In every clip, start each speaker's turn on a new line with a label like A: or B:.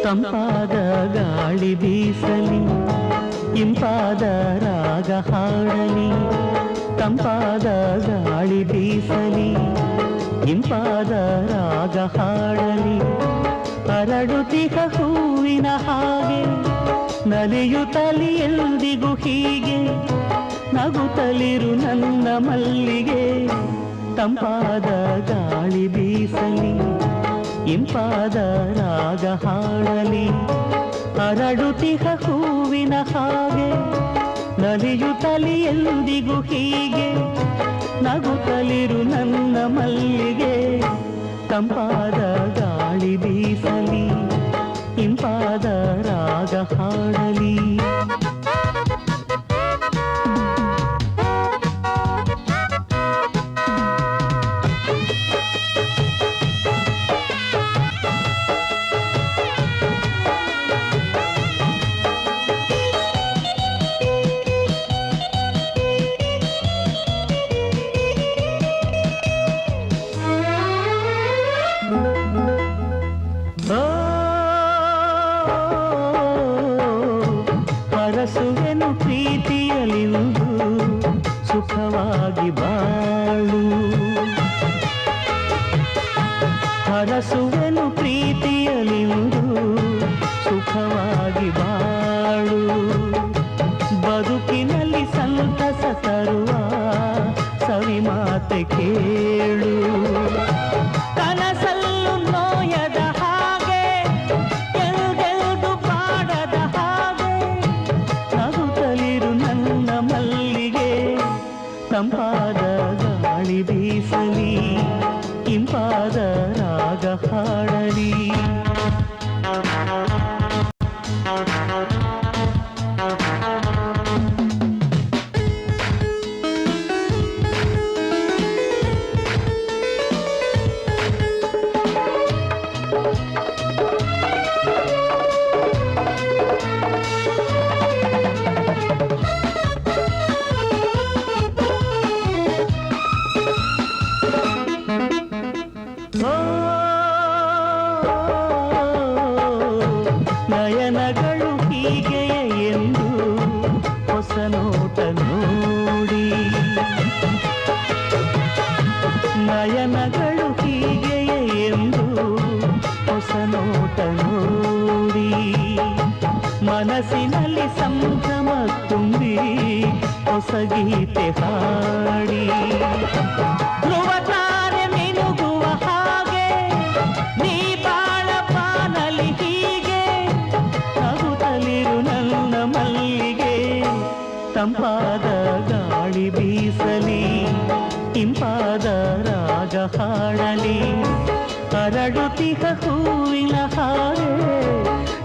A: ತಂಪಾದ ಗಾಳಿ ಬೀಸಲಿ, ಇಂಪಾದ ರಾಗ ಹಾಡಲಿ. ತಂಪಾದ ಗಾಳಿ ಬೀಸಲಿ, ಇಂಪಾದ ರಾಗ ಹಾಡಲಿ. ಅರಳುತ್ತಿಹ ಹೂವಿನ ಹಾಗೆ ನಲಿಯುತ್ತಲಿ ಎಂದಿಗೂ ಹೀಗೆ, ನಗುತ್ತಲಿರು ನನ್ನ ಮಲ್ಲಿಗೆ. ತಂಪಾದ ಗಾಳಿ ಬೀಸಲಿ, ಇಂಪಾದ ರಾಗ ಹಾಡಲಿ. ಅರಳುತ್ತಿಹ ಹೂವಿನ ಹಾಗೆ ನಲಿಯುತ್ತಲಿ ಎಂದಿಗೂ ಹೀಗೆ, ನಗುತ್ತಲಿರು ನನ್ನ ಮಲ್ಲಿಗೆ. ತಂಪಾದ ಗಾಳಿ ಬೀಸಲಿ, ಇಂಪಾದ ರಾಗ ಹಾಡಲಿ. ಹರಸುವೆನು ಪ್ರೀತಿಯಲಿಂದು ಸುಖವಾಗಿ ಬಾಳು. ಹರಸುವೆನು ಪ್ರೀತಿಯಲಿಂದು ಸುಖವಾಗಿ ಬಾಳು. ಬದುಕಿನಲ್ಲಿ ಸಂತಸ ತರುವ ಸವಿ ಮಾತೆ ಕೇಳು. ಕನಸಲ್ಲೂ ನೋಯದ ಹಾಗೆ, ಎಲ್ಗೆಲ್ದು ಪಾಡದ ಹಾಗೆ, ನಗುತ್ತಲಿರು ನನ್ನ ಮಲ್ಲಿಗೆ. ತಂಪಾದ ಗಾಳಿ ಬೀಸಲಿ, ಇಂಪಾದ ರಾಗ ಹಾಡಲಿ. ನಯನಗಳು ಹೀಗೆಯೇ ಎಂದು ಹೊಸ ನೋಟ ನೋಡಿ. ನಯನಗಳು ಹೀಗೆಯೇ ಎಂದು ಹೊಸ ನೋಟ ನೋಡಿ. ಮನಸ್ಸಿನಲ್ಲಿ ಸಂಭ್ರಮ ತುಂಬಿ ಹೊಸ ಗೀತೆ ಹಾಡಿ. ಧ್ರುವ ತಾರೆ ಮಿನುಗುವ ಹಾಗೆ ನೀ ಬಾಳ ಪಾನಲಿ ಹೀಗೆ, ನಗುತ್ತಲಿರು ನನ್ನ ಮಲ್ಲಿಗೆ. ತಂಪಾದ ಗಾಳಿ ಬೀಸಲಿ, ಇಂಪಾದ ರಾಗ ಹಾಡಲಿ. ಅರಳುತ್ತಿಹ ಹೂವಿನ ಹಾಗೆ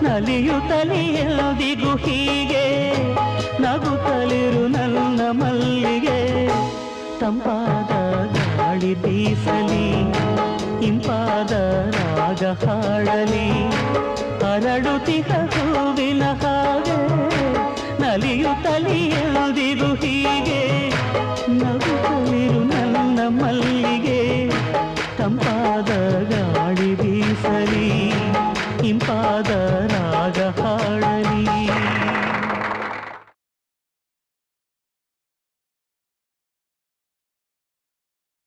A: ನಲಿಯುತ್ತಲಿ ಎಂದಿಗೂ ಹೀಗೆ, ನಗುತ್ತಲಿರು ನನ್ನ ಮಲ್ಲಿಗೆ. ತಂಪಾದ ಗಾಳಿ ಬೀಸಲಿ, ಇಂಪಾದ ರಾಗ ಹಾಡಲಿ. ಅರಳುತ್ತಿಹ ಹೂವಿನ ಹಾಗೆ ನಲಿಯುತ್ತಲಿ ಎಂದಿಗೂ ಹೀಗೆ, ನಗುತ್ತಲಿರು ನನ್ನ ಮಲ್ಲಿಗೆ. ತಂಪಾದ ಗಾಳಿ ಬೀಸಲಿ, ಇಂಪಾದ ರಾಗ ಹಾಡಲಿ.